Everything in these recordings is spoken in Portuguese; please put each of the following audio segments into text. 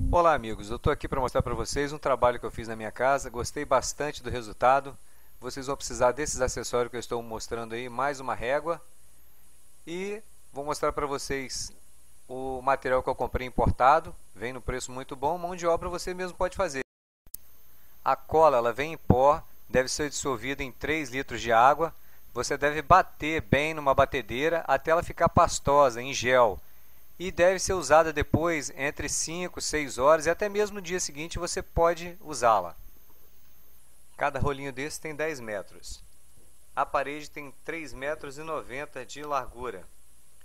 Olá amigos, eu estou aqui para mostrar para vocês um trabalho que eu fiz na minha casa, gostei bastante do resultado. Vocês vão precisar desses acessórios que eu estou mostrando aí, mais uma régua. E vou mostrar para vocês o material que eu comprei importado, vem no preço muito bom, mão de obra você mesmo pode fazer. A cola ela vem em pó, deve ser dissolvida em 3 litros de água. Você deve bater bem numa batedeira até ela ficar pastosa, em gel. E deve ser usada depois entre 5 e 6 horas e até mesmo no dia seguinte você pode usá-la. Cada rolinho desse tem 10 metros. A parede tem 3,90 m de largura.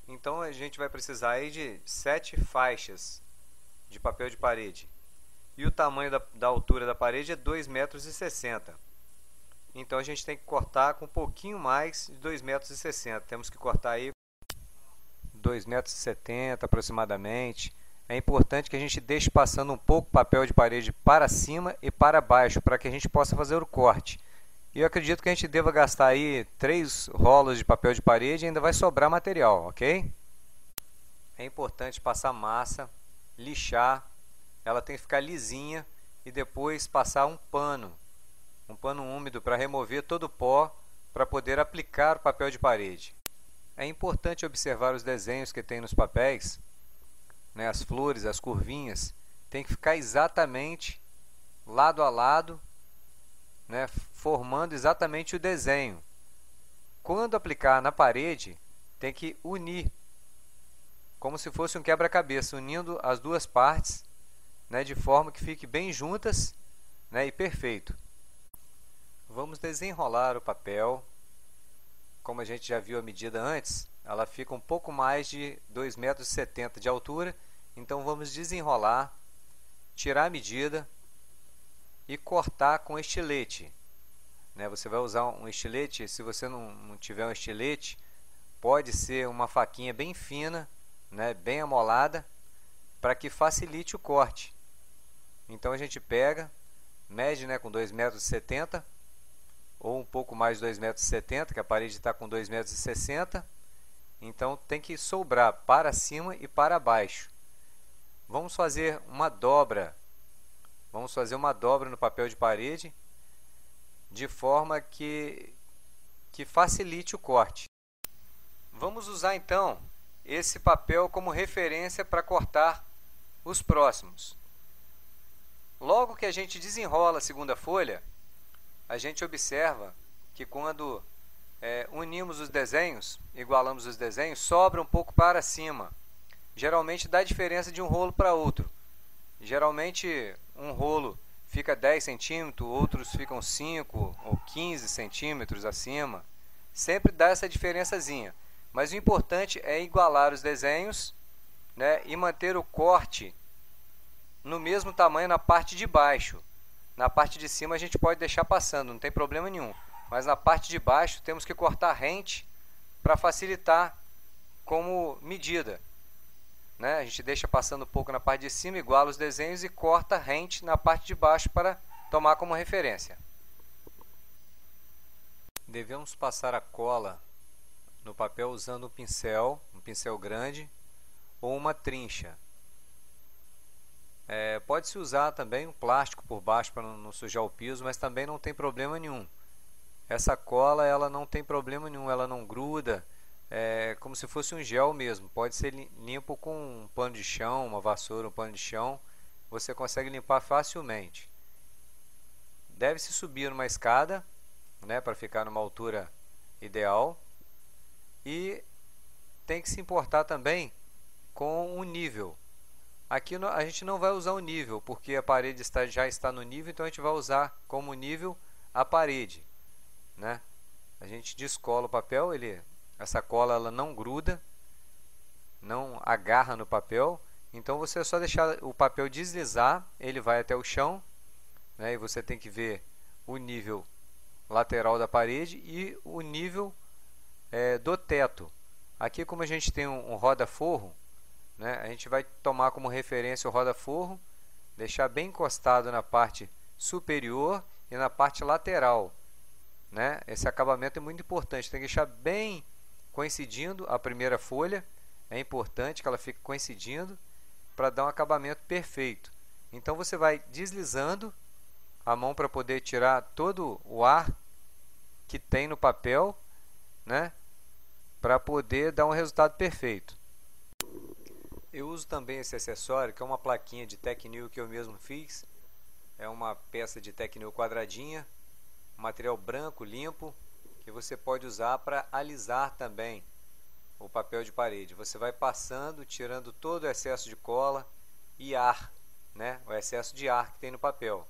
Então a gente vai precisar aí de 7 faixas de papel de parede. E o tamanho da altura da parede é 2,60 m. Então a gente tem que cortar com um pouquinho mais de 2,60 m. Temos que cortar aí 2,70 m aproximadamente. É importante que a gente deixe passando um pouco o papel de parede para cima e para baixo, para que a gente possa fazer o corte. E eu acredito que a gente deva gastar aí 3 rolos de papel de parede e ainda vai sobrar material, ok? É importante passar massa, lixar, ela tem que ficar lisinha e depois passar um pano úmido para remover todo o pó, para poder aplicar o papel de parede. É importante observar os desenhos que tem nos papéis, né, as flores, as curvinhas, tem que ficar exatamente lado a lado, né, formando exatamente o desenho. Quando aplicar na parede, tem que unir, como se fosse um quebra-cabeça, unindo as duas partes, né, de forma que fique bem juntas, né, e perfeito. Vamos desenrolar o papel. Como a gente já viu a medida antes, ela fica um pouco mais de 2,70 m de altura. Então vamos desenrolar, tirar a medida e cortar com estilete. Você vai usar um estilete. Se você não tiver um estilete, pode ser uma faquinha bem fina, bem amolada, para que facilite o corte. Então a gente pega, mede com 2,70 m, ou um pouco mais de 2,70 m, que a parede está com 2,60 m. Então tem que sobrar para cima e para baixo. Vamos fazer uma dobra. Vamos fazer uma dobra no papel de parede, de forma que facilite o corte. Vamos usar então esse papel como referência para cortar os próximos. Logo que a gente desenrola a segunda folha, a gente observa que quando unimos os desenhos, igualamos os desenhos, sobra um pouco para cima. Geralmente dá diferença de um rolo para outro. Geralmente um rolo fica 10 centímetros, outros ficam 5 ou 15 centímetros acima. Sempre dá essa diferençazinha. Mas o importante é igualar os desenhos, e manter o corte no mesmo tamanho na parte de baixo. Na parte de cima a gente pode deixar passando, não tem problema nenhum. Mas na parte de baixo temos que cortar rente para facilitar como medida. A gente deixa passando um pouco na parte de cima, iguala os desenhos e corta rente na parte de baixo para tomar como referência. Devemos passar a cola no papel usando um pincel grande ou uma trincha. Pode-se usar também um plástico por baixo para não sujar o piso, mas também não tem problema nenhum. Essa cola ela não tem problema nenhum, ela não gruda, é como se fosse um gel mesmo. Pode ser limpo com um pano de chão, uma vassoura, um pano de chão, você consegue limpar facilmente. Deve-se subir numa escada, para ficar numa altura ideal, e tem que se importar também com o nível. Aqui a gente não vai usar o nível, porque a parede já está no nível, então a gente vai usar como nível a parede. A gente descola o papel, essa cola ela não gruda, não agarra no papel, então você é só deixar o papel deslizar, ele vai até o chão, e você tem que ver o nível lateral da parede e o nível do teto. Aqui, como a gente tem um roda-forro, a gente vai tomar como referência o roda-forro, deixar bem encostado na parte superior e na parte lateral. Esse acabamento é muito importante, tem que deixar bem coincidindo a primeira folha, é importante que ela fique coincidindo para dar um acabamento perfeito. Então você vai deslizando a mão para poder tirar todo o ar que tem no papel, né? Para poder dar um resultado perfeito. Eu uso também esse acessório, que é uma plaquinha de Tecnil que eu mesmo fiz. É uma peça de Tecnil quadradinha, material branco, limpo, que você pode usar para alisar também o papel de parede. Você vai passando, tirando todo o excesso de cola e ar, né? O excesso de ar que tem no papel.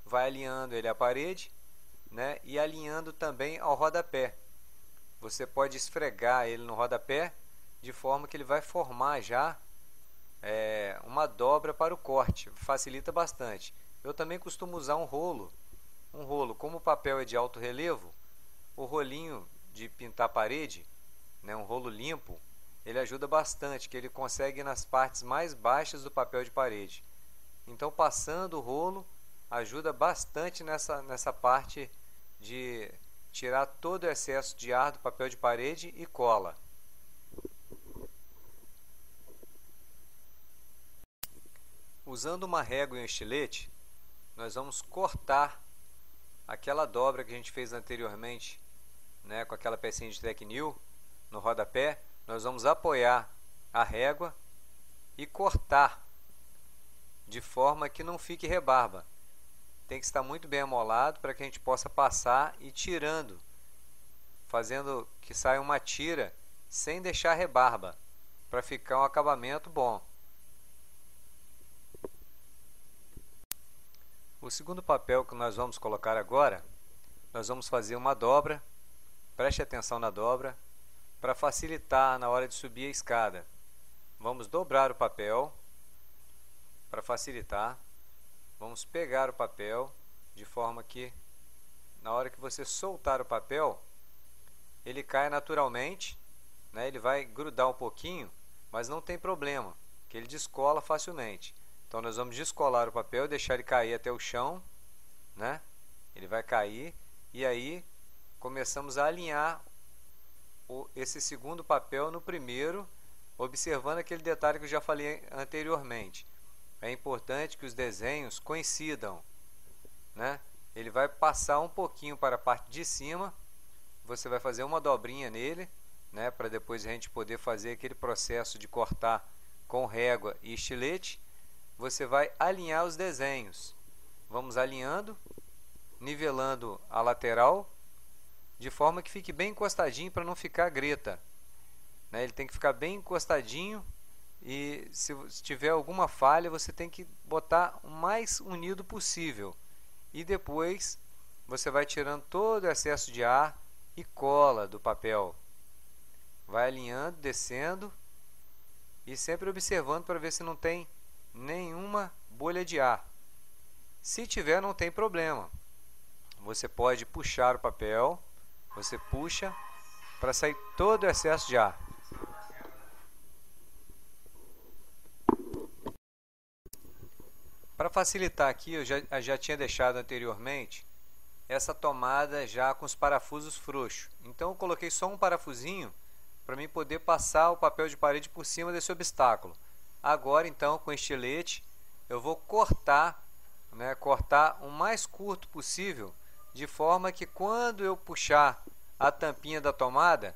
Vai alinhando ele à parede, né? E alinhando também ao rodapé. Você pode esfregar ele no rodapé de forma que ele vai formar já uma dobra para o corte. Facilita bastante. Eu também costumo usar um rolo. Como o papel é de alto relevo, o rolinho de pintar a parede, né, um rolo limpo, ele ajuda bastante, que ele consegue ir nas partes mais baixas do papel de parede. Então, passando o rolo ajuda bastante nessa parte de tirar todo o excesso de ar do papel de parede e cola. Usando uma régua e um estilete, nós vamos cortar aquela dobra que a gente fez anteriormente, né, com aquela pecinha de Tecnil no rodapé. Nós vamos apoiar a régua e cortar de forma que não fique rebarba. Tem que estar muito bem amolado para que a gente possa passar e tirando, fazendo que saia uma tira sem deixar rebarba, para ficar um acabamento bom. O segundo papel que nós vamos colocar agora, nós vamos fazer uma dobra. Preste atenção na dobra, para facilitar na hora de subir a escada. Vamos dobrar o papel para facilitar. Vamos pegar o papel de forma que na hora que você soltar o papel, ele cai naturalmente, né? Ele vai grudar um pouquinho, mas não tem problema, que ele descola facilmente. Então nós vamos descolar o papel e deixar ele cair até o chão, né? Ele vai cair e aí começamos a alinhar esse segundo papel no primeiro, observando aquele detalhe que eu já falei anteriormente. É importante que os desenhos coincidam, né? Ele vai passar um pouquinho para a parte de cima, você vai fazer uma dobrinha nele, né? Para depois a gente poder fazer aquele processo de cortar com régua e estilete. Você vai alinhar os desenhos. Vamos alinhando, nivelando a lateral, de forma que fique bem encostadinho para não ficar greta, né? Ele tem que ficar bem encostadinho e se tiver alguma falha você tem que botar o mais unido possível. E depois você vai tirando todo o excesso de ar e cola do papel. Vai alinhando, descendo e sempre observando para ver se não tem nenhuma bolha de ar. Se tiver, não tem problema. Você pode puxar o papel. Você puxa para sair todo o excesso de ar. Para facilitar aqui, eu já tinha deixado anteriormente essa tomada já com os parafusos frouxos. Então eu coloquei só um parafusinho para mim poder passar o papel de parede por cima desse obstáculo. Agora então, com estilete, eu vou cortar, né, cortar o mais curto possível, de forma que quando eu puxar a tampinha da tomada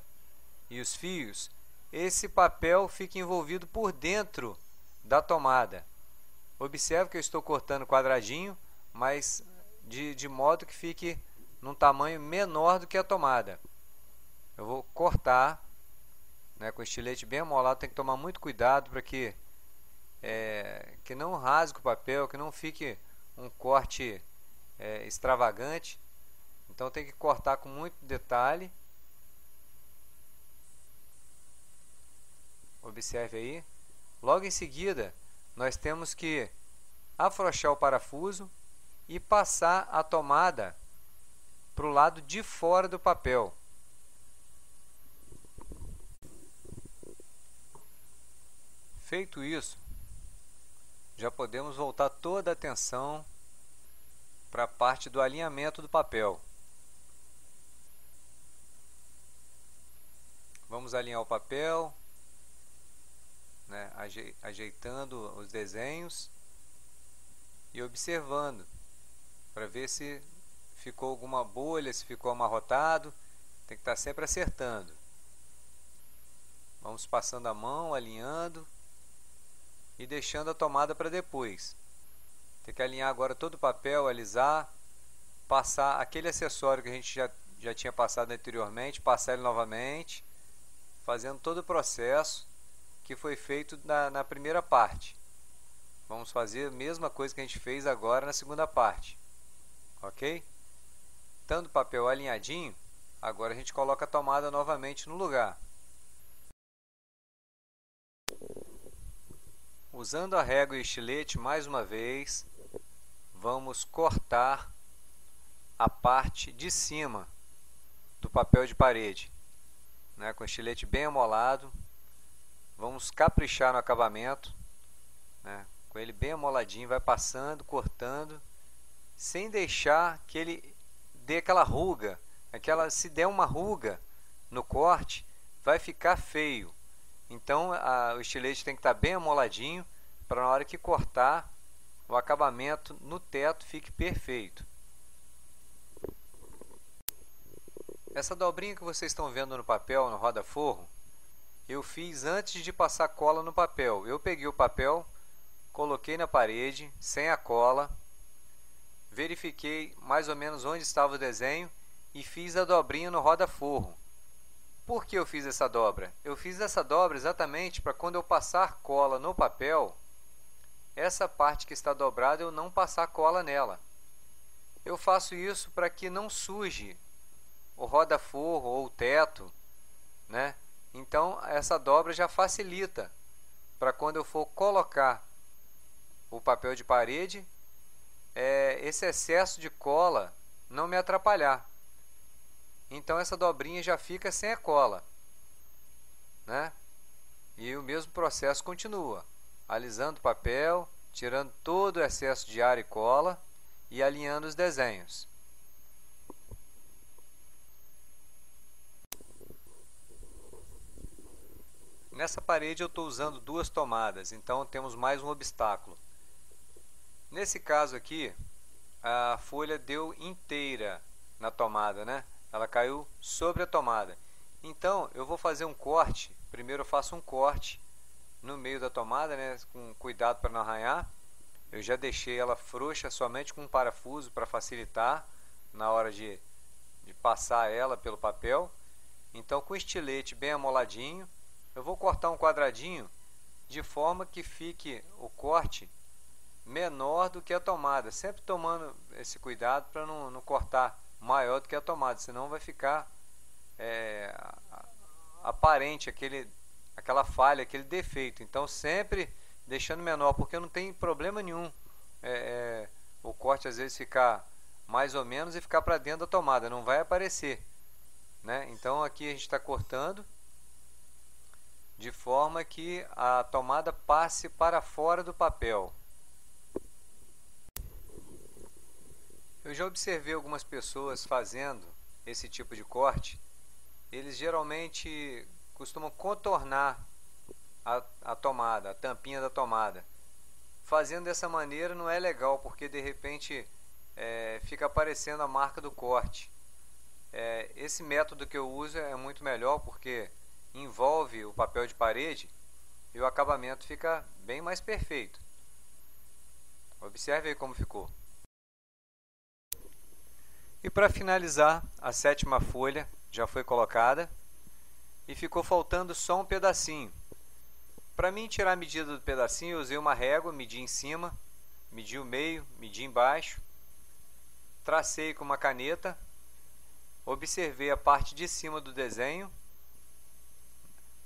e os fios, esse papel fique envolvido por dentro da tomada. Observe que eu estou cortando quadradinho, mas de modo que fique num tamanho menor do que a tomada. Eu vou cortar, né, com estilete bem amolado. Tem que tomar muito cuidado para que não rasgue o papel, que não fique um corte extravagante. Então tem que cortar com muito detalhe. Observe aí. Logo em seguida, nós temos que afrouxar o parafuso e passar a tomada para o lado de fora do papel. Feito isso, já podemos voltar toda a atenção para a parte do alinhamento do papel. Vamos alinhar o papel, né, ajeitando os desenhos. e observando para ver se ficou alguma bolha, se ficou amarrotado. Tem que estar sempre acertando. Vamos passando a mão, alinhando e deixando a tomada para depois. Tem que alinhar agora todo o papel, alisar, passar aquele acessório que a gente já tinha passado anteriormente, passar ele novamente, fazendo todo o processo que foi feito na primeira parte. Vamos fazer a mesma coisa que a gente fez agora na segunda parte, ok? Estando o papel alinhadinho, agora a gente coloca a tomada novamente no lugar. Usando a régua e o estilete mais uma vez, vamos cortar a parte de cima do papel de parede, né? Com o estilete bem amolado. Vamos caprichar no acabamento, né? Com ele bem amoladinho, vai passando, cortando, sem deixar que ele dê aquela ruga. Se der uma ruga no corte, vai ficar feio. Então o estilete tem que estar bem amoladinho para na hora que cortar, o acabamento no teto fique perfeito. Essa dobrinha que vocês estão vendo no papel, no roda-forro, eu fiz antes de passar cola no papel. Eu peguei o papel, coloquei na parede, sem a cola, verifiquei mais ou menos onde estava o desenho e fiz a dobrinha no roda-forro. Por que eu fiz essa dobra? Eu fiz essa dobra exatamente para quando eu passar cola no papel, essa parte que está dobrada eu não passar cola nela. Eu faço isso para que não suje o roda-forro ou o teto, né? Então essa dobra já facilita para quando eu for colocar o papel de parede, esse excesso de cola não me atrapalhar. Então essa dobrinha já fica sem a cola, né? E o mesmo processo continua, alisando o papel, tirando todo o excesso de ar e cola e alinhando os desenhos. Nessa parede eu estou usando duas tomadas, então temos mais um obstáculo. Nesse caso aqui, a folha deu inteira na tomada, né? Ela caiu sobre a tomada. Então eu vou fazer um corte. Primeiro eu faço um corte no meio da tomada, né? Com cuidado para não arranhar. Eu já deixei ela frouxa somente com um parafuso para facilitar na hora de passar ela pelo papel. Então com o estilete bem amoladinho, eu vou cortar um quadradinho de forma que fique o corte menor do que a tomada, sempre tomando esse cuidado para não cortar maior do que a tomada, senão vai ficar aparente aquela falha, aquele defeito. Então sempre deixando menor, porque não tem problema nenhum o corte às vezes ficar mais ou menos e ficar para dentro da tomada, não vai aparecer, né? Então aqui a gente está cortando de forma que a tomada passe para fora do papel. Eu já observei algumas pessoas fazendo esse tipo de corte. Eles geralmente costumam contornar a tomada, a tampinha da tomada. Fazendo dessa maneira não é legal, porque de repente fica aparecendo a marca do corte. Esse método que eu uso é muito melhor, porque envolve o papel de parede e o acabamento fica bem mais perfeito. Observe aí como ficou. E para finalizar, a sétima folha já foi colocada e ficou faltando só um pedacinho. Para mim tirar a medida do pedacinho, eu usei uma régua, medi em cima, medi o meio, medi embaixo, tracei com uma caneta, observei a parte de cima do desenho,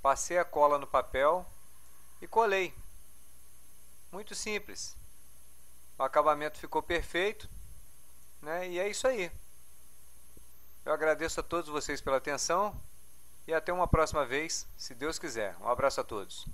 passei a cola no papel e colei. Muito simples. O acabamento ficou perfeito, né? E é isso aí. Eu agradeço a todos vocês pela atenção e até uma próxima vez, se Deus quiser. Um abraço a todos.